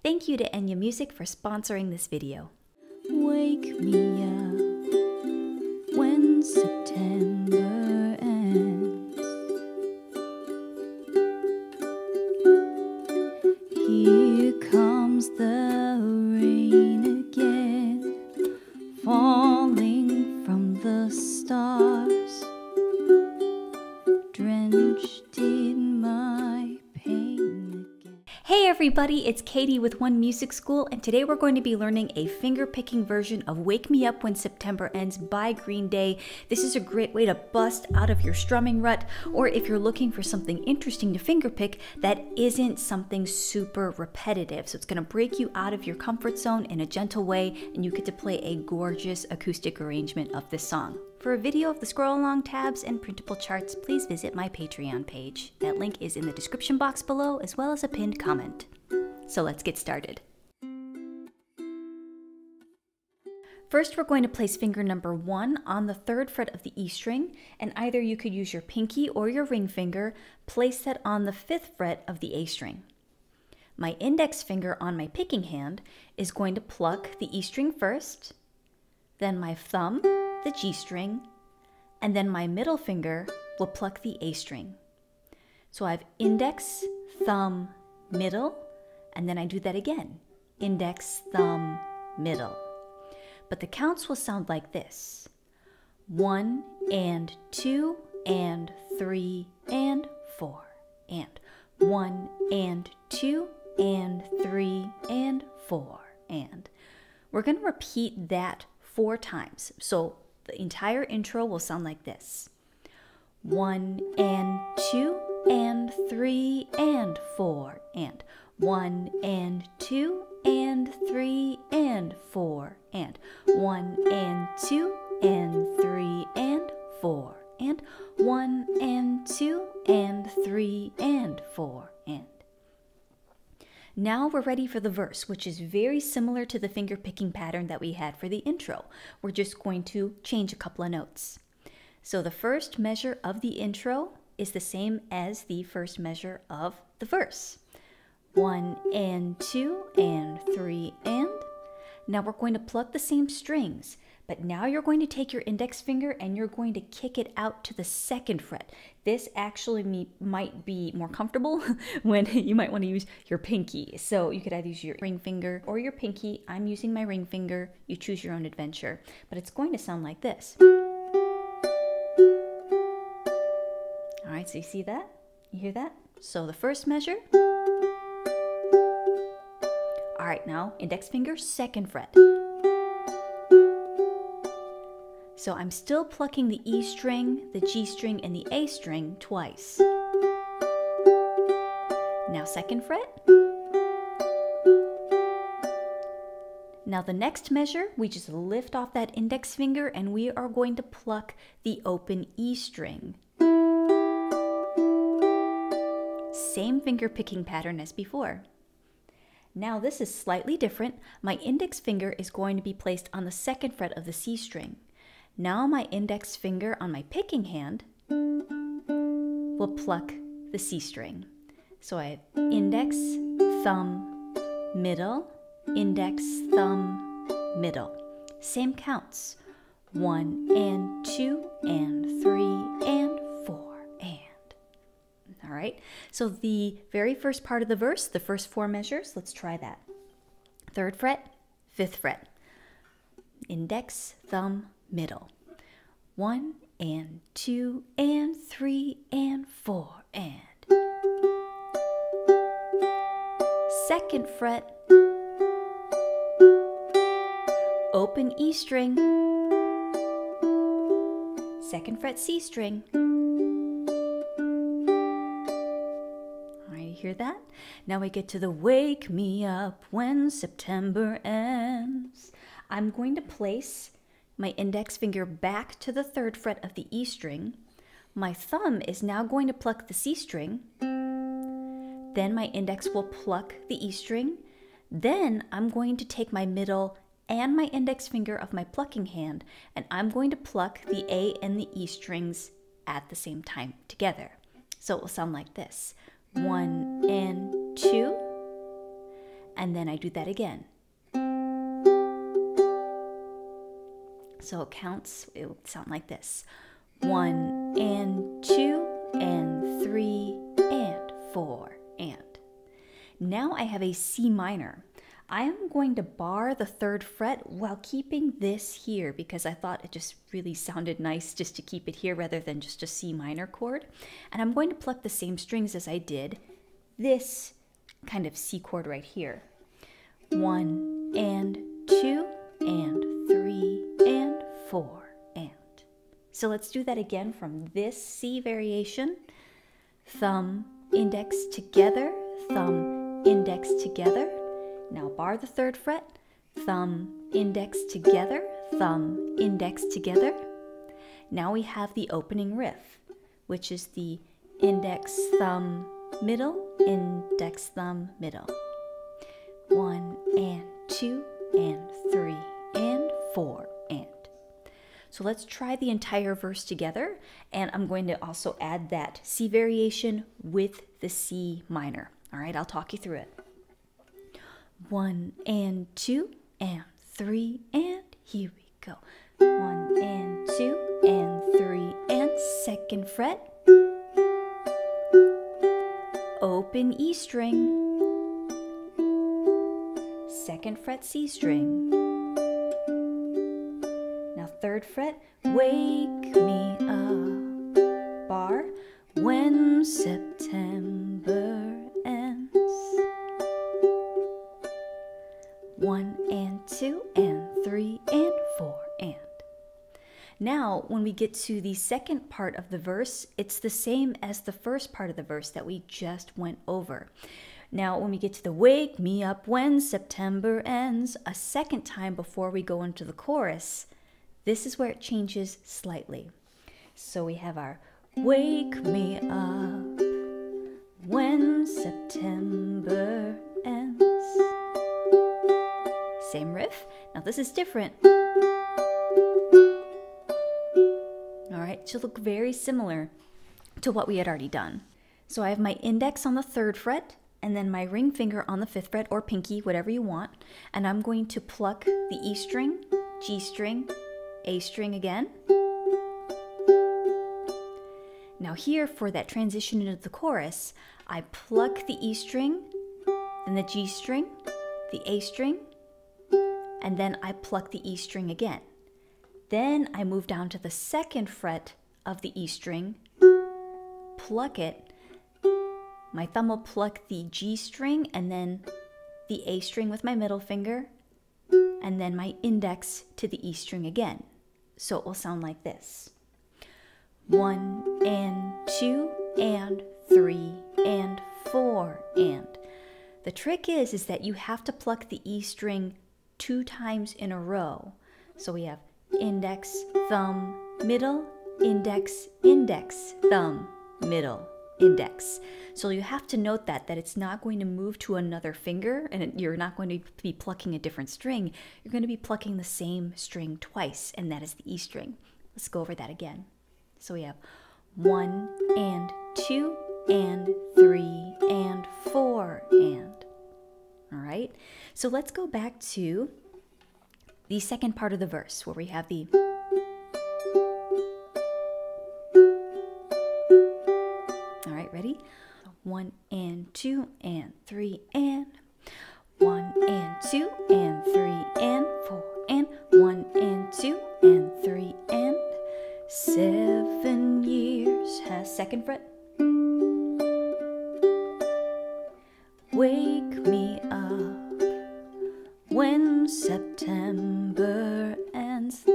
Thank you to Enya Music for sponsoring this video. Wake me up when September ends. Here comes the rain again, falling from the stars, drenched in my pain again. Hey everybody, it's Katie with One Music School, and today we're going to be learning a finger-picking version of Wake Me Up When September Ends by Green Day. This is a great way to bust out of your strumming rut, or if you're looking for something interesting to fingerpick that isn't something super repetitive. So it's going to break you out of your comfort zone in a gentle way, and you get to play a gorgeous acoustic arrangement of this song. For a video of the scroll along tabs and printable charts, please visit my Patreon page. That link is in the description box below, as well as a pinned comment. So let's get started. First, we're going to place finger number 1 on the 3rd fret of the E string, and either you could use your pinky or your ring finger, place that on the 5th fret of the A string. My index finger on my picking hand is going to pluck the E string first, then my thumb, the G string, and then my middle finger will pluck the A string. So I have index, thumb, middle, and then I do that again. Index, thumb, middle. But the counts will sound like this. 1 and 2 and 3 and 4 and 1 and 2 and 3 and 4 and. We're going to repeat that 4 times. So the entire intro will sound like this. 1 and 2 and 3 and 4 and 1 and 2 and 3 and 4 and 1 and 2 and 3 and 4 and 1 and 2 and 3 and 4 and. Now we're ready for the verse, which is very similar to the finger picking pattern that we had for the intro. We're just going to change a couple of notes. So the first measure of the intro is the same as the first measure of the verse. 1 and 2 and 3 and. Now we're going to pluck the same strings, but now you're going to take your index finger and you're going to kick it out to the 2nd fret. This actually might be more comfortable when you might want to use your pinky. So you could either use your ring finger or your pinky. I'm using my ring finger. You choose your own adventure. But it's going to sound like this. All right, so you see that? You hear that? So the first measure. All right, now index finger, 2nd fret. So I'm still plucking the E string, the G string, and the A string twice. Now 2nd fret. Now the next measure, we just lift off that index finger and we are going to pluck the open E string. Same finger picking pattern as before. Now this is slightly different. My index finger is going to be placed on the 2nd fret of the C string. Now my index finger on my picking hand will pluck the C string. So I have index, thumb, middle, index, thumb, middle. Same counts. 1 and 2 and 3 and 4 and. All right, so the very first part of the verse, the first 4 measures, let's try that. 3rd fret, 5th fret. Index, thumb, middle. 1 and 2 and 3 and 4 and. 2nd fret, open E string. 2nd fret C string. All right, you hear that? Now we get to the wake me up when September ends. I'm going to place my index finger back to the 3rd fret of the E string. My thumb is now going to pluck the C string. Then my index will pluck the E string. Then I'm going to take my middle and my index finger of my plucking hand, and I'm going to pluck the A and the E strings at the same time together. So it will sound like this. 1 and 2, and then I do that again. So it counts, it would sound like this. 1 and 2 and 3 and 4 and. Now I have a C minor. I am going to bar the 3rd fret while keeping this here because I thought it just really sounded nice just to keep it here rather than just a C minor chord. And I'm going to pluck the same strings as I did this kind of C chord right here. 1 and 2 and 3 and 4 and. So let's do that again from this C variation. Thumb, index together, thumb, index together. Now bar the 3rd fret, thumb, index together, thumb, index together. Now we have the opening riff, which is the index, thumb, middle, index, thumb, middle. 1 and 2 and 3 and 4 and. So let's try the entire verse together, and I'm going to also add that C variation with the C minor. All right, I'll talk you through it. 1 and 2 and 3 and here we go. 1 and 2 and 3 and 2nd fret. Open E string. 2nd fret C string. Now 3rd fret, wake me up. Bar, when September ends. 1 and 2 and 3 and 4 and. Now, when we get to the second part of the verse, it's the same as the first part of the verse that we just went over. Now, when we get to the wake me up when September ends, a second time before we go into the chorus, this is where it changes slightly. So we have our wake me up when September ends. Same riff. Now this is different. All right, it should look very similar to what we had already done. So I have my index on the 3rd fret and then my ring finger on the 5th fret or pinky, whatever you want. And I'm going to pluck the E string, G string, A string again. Now here for that transition into the chorus, I pluck the E string, then the G string, the A string, and then I pluck the E string again. Then I move down to the 2nd fret of the E string, pluck it. My thumb will pluck the G string and then the A string with my middle finger, and then my index to the E string again. So it will sound like this. 1 and 2 and 3 and 4 and. The trick is that you have to pluck the E string 2 times in a row. So we have index, thumb, middle, index, index, thumb, middle, index. So you have to note that it's not going to move to another finger and you're not going to be plucking a different string. You're going to be plucking the same string twice, and that is the E string. Let's go over that again. So we have 1 and 2 and 3 and 4 and. All right, so let's go back to the second part of the verse where we have the all right, ready? 1 and 2 and 3 and 1 and 2 and 3 and 4 and 1 and 2 and 3 and 7 years has 2nd fret. Wake me up when September ends. All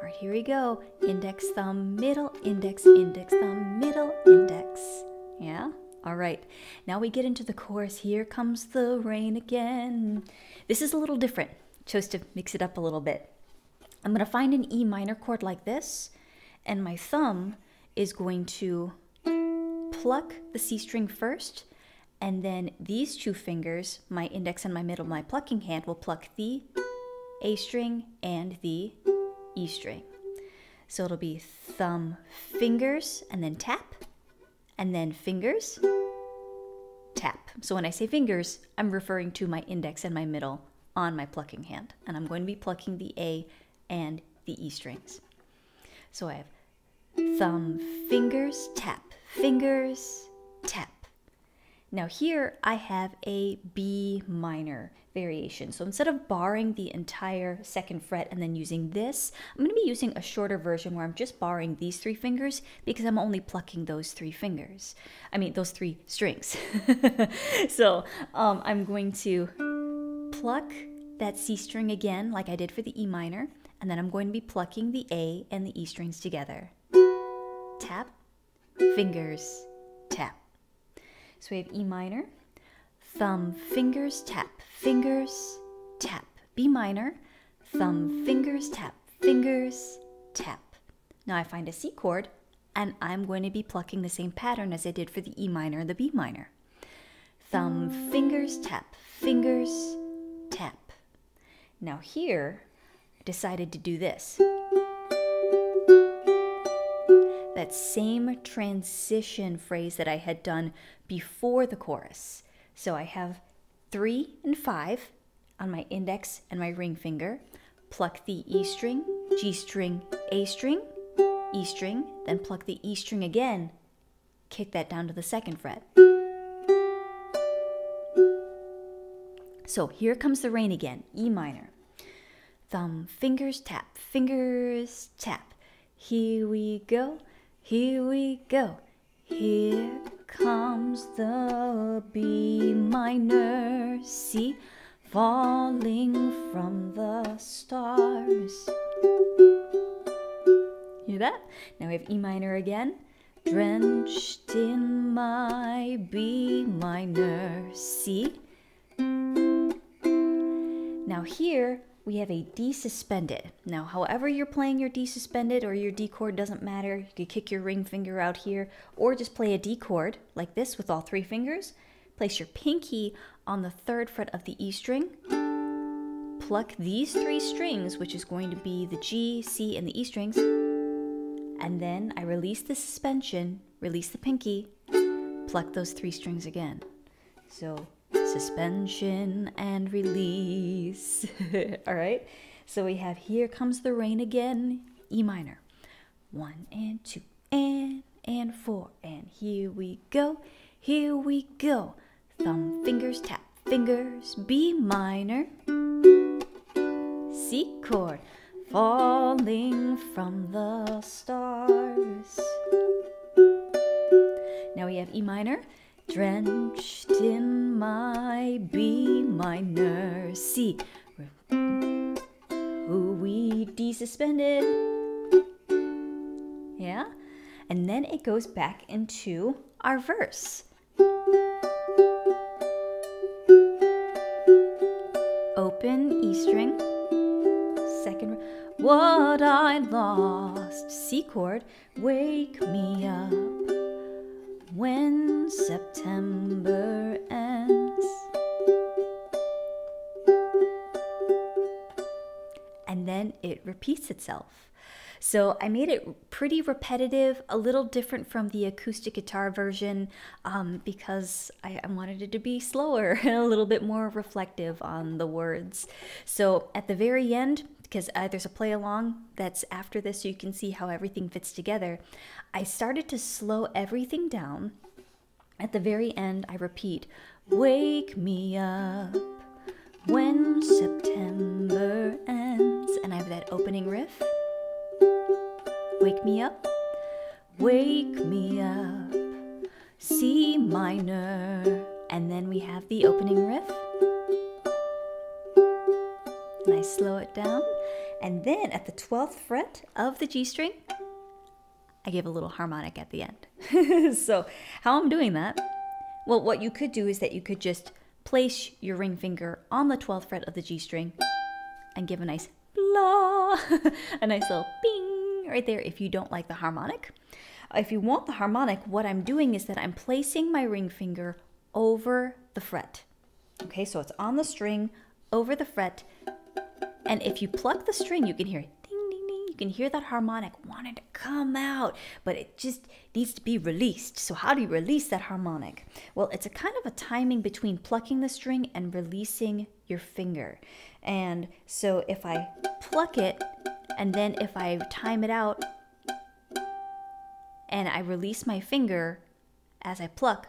right, here we go. Index, thumb, middle, index, index, thumb, middle, index. Yeah? All right. Now we get into the chorus. Here comes the rain again. This is a little different. Chose to mix it up a little bit. I'm going to find an E minor chord like this, and my thumb is going to pluck the C string first, and then these 2 fingers, my index and my middle, my plucking hand, will pluck the A string and the E string. So it'll be thumb, fingers, and then tap, and then fingers, tap. So when I say fingers, I'm referring to my index and my middle on my plucking hand. And I'm going to be plucking the A and the E strings. So I have thumb, fingers, tap, fingers, tap. Now here I have a B minor variation. So instead of barring the entire second fret and then using this, I'm going to be using a shorter version where I'm just barring these 3 fingers because I'm only plucking those 3 fingers. I mean, those 3 strings. So I'm going to pluck that C string again like I did for the E minor, and then I'm going to be plucking the A and the E strings together. Tap, fingers, tap. So we have E minor, thumb, fingers, tap, fingers, tap. B minor, thumb, fingers, tap, fingers, tap. Now I find a C chord, and I'm going to be plucking the same pattern as I did for the E minor and the B minor. Thumb, fingers, tap, fingers, tap. Now here, I decided to do this. That same transition phrase that I had done before the chorus. So I have 3 and 5 on my index and my ring finger, pluck the E string, G string, A string, E string, then pluck the E string again, kick that down to the 2nd fret. So here comes the rain again, E minor. Thumb, fingers, tap, fingers, tap. Here we go. Here we go. Here comes the B minor, C, falling from the stars. Hear that? Now we have E minor again. Drenched in my B minor, C. Now here we have a D suspended. Now, however you're playing your D suspended or your D chord doesn't matter. You could kick your ring finger out here or just play a D chord like this with all 3 fingers. Place your pinky on the 3rd fret of the E string. Pluck these 3 strings, which is going to be the G, C, and the E strings. And then I release the suspension, release the pinky, pluck those 3 strings again. So suspension and release. All right, so we have Here Comes the Rain Again, E minor. 1 and 2 and 4, and here we go, here we go. Thumb, fingers, tap, fingers, B minor, C chord, falling from the stars. Now we have E minor, drenched in my B minor, C. Ooh, we D suspended. Yeah? And then it goes back into our verse. Open E string, 2nd, what I lost, C chord, wake me up when September ends. And then it repeats itself. So I made it pretty repetitive, a little different from the acoustic guitar version because I wanted it to be slower and a little bit more reflective on the words. So at the very end, because there's a play along that's after this so you can see how everything fits together, I started to slow everything down. At the very end, I repeat, wake me up when September ends. And I have that opening riff. Wake me up, C minor. And then we have the opening riff. And I slow it down. And then at the 12th fret of the G string, I give a little harmonic at the end. So how I'm doing that? Well, what you could do is that you could just place your ring finger on the 12th fret of the G string and give a nice blah, a nice little bing right there if you don't like the harmonic. If you want the harmonic, what I'm doing is that I'm placing my ring finger over the fret. Okay, so it's on the string, over the fret, and if you pluck the string, you can hear ding, ding, ding. You can hear that harmonic wanting to come out, but it just needs to be released. So how do you release that harmonic? Well, it's a kind of a timing between plucking the string and releasing your finger. And so if I pluck it, and then if I time it out, and I release my finger as I pluck,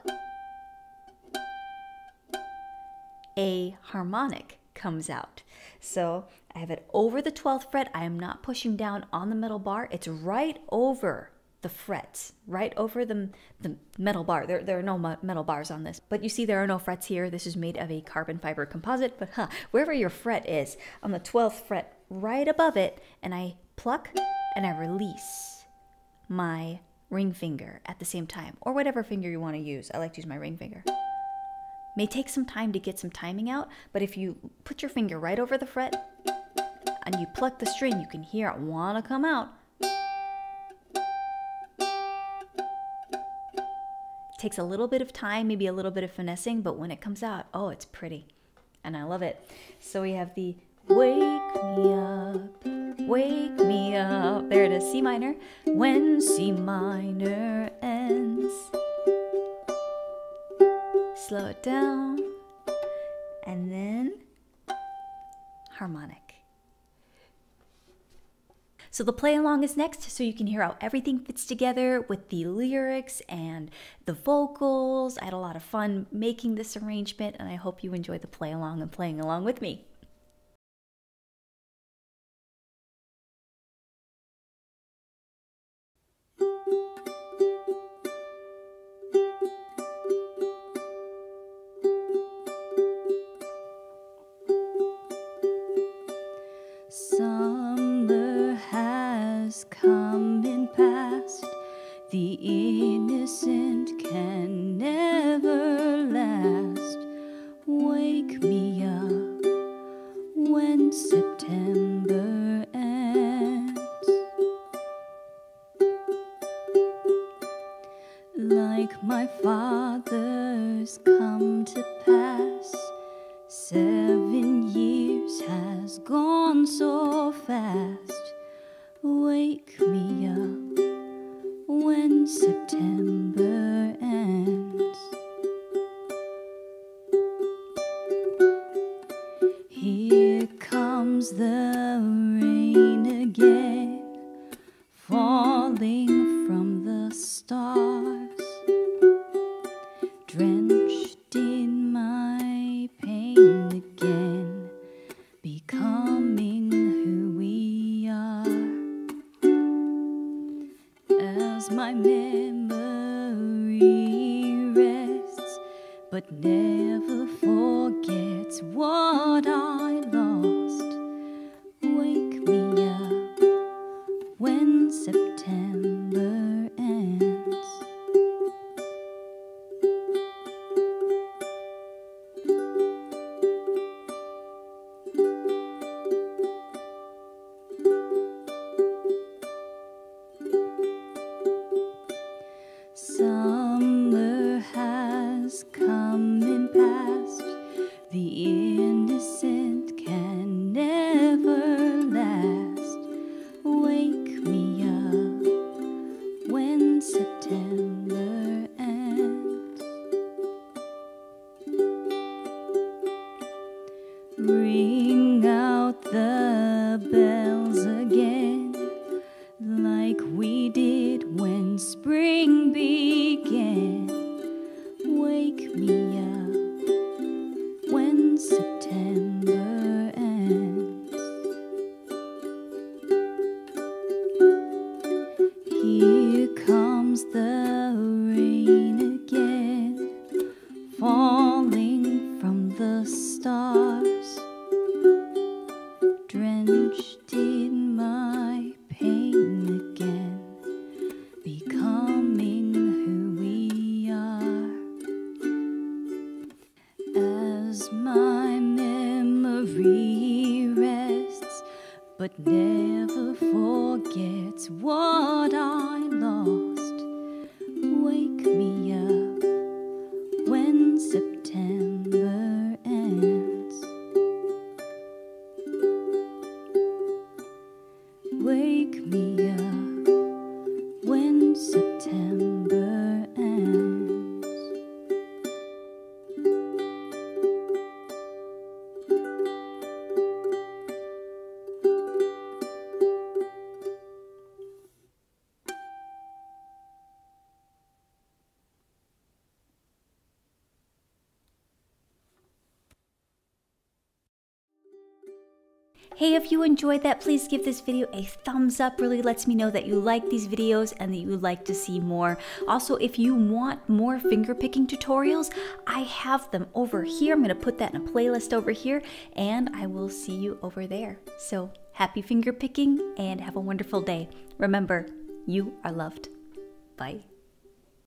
a harmonic comes out. So I have it over the 12th fret. I am not pushing down on the metal bar. It's right over the frets, right over the metal bar. There are no metal bars on this, but you see there are no frets here. This is made of a carbon fiber composite, but wherever your fret is, on the 12th fret, right above it, and I pluck and I release my ring finger at the same time, or whatever finger you want to use. I like to use my ring finger. May take some time to get some timing out, but if you put your finger right over the fret and you pluck the string, you can hear it want to come out. It takes a little bit of time, maybe a little bit of finessing, but when it comes out, oh, it's pretty. And I love it. So we have the wake me up. There it is, C minor. When C minor ends. Slow it down. And then harmonic. So the play along is next, so you can hear how everything fits together with the lyrics and the vocals. I had a lot of fun making this arrangement, and I hope you enjoy the play along and playing along with me. Summer has come and passed. The innocent can never last. Wake me up when September ends. Like my father's come to pass, 7 years has gone so fast. Wake me up when September ends. Here comes the rain again, falling from the stars, drenched in my pain again, becoming who we are. As my memory rests, but never forgets what I lost. Wake me up when September ends. Summer has come and passed. The innocent can never last. Wake me up when September ends. Ring out the bells again, like we did when spring began. Wake me up when September ends. Here comes the rain again, falling from the stars, drenched in my pain again, becoming who we are. As my memory rests, but never forgets what I lost. Wake me up when September ends. Wake Hey, if you enjoyed that, please give this video a thumbs up. Really lets me know that you like these videos and that you would like to see more. Also, if you want more fingerpicking tutorials, I have them over here. I'm going to put that in a playlist over here, and I will see you over there. So happy fingerpicking and have a wonderful day. Remember, you are loved. Bye.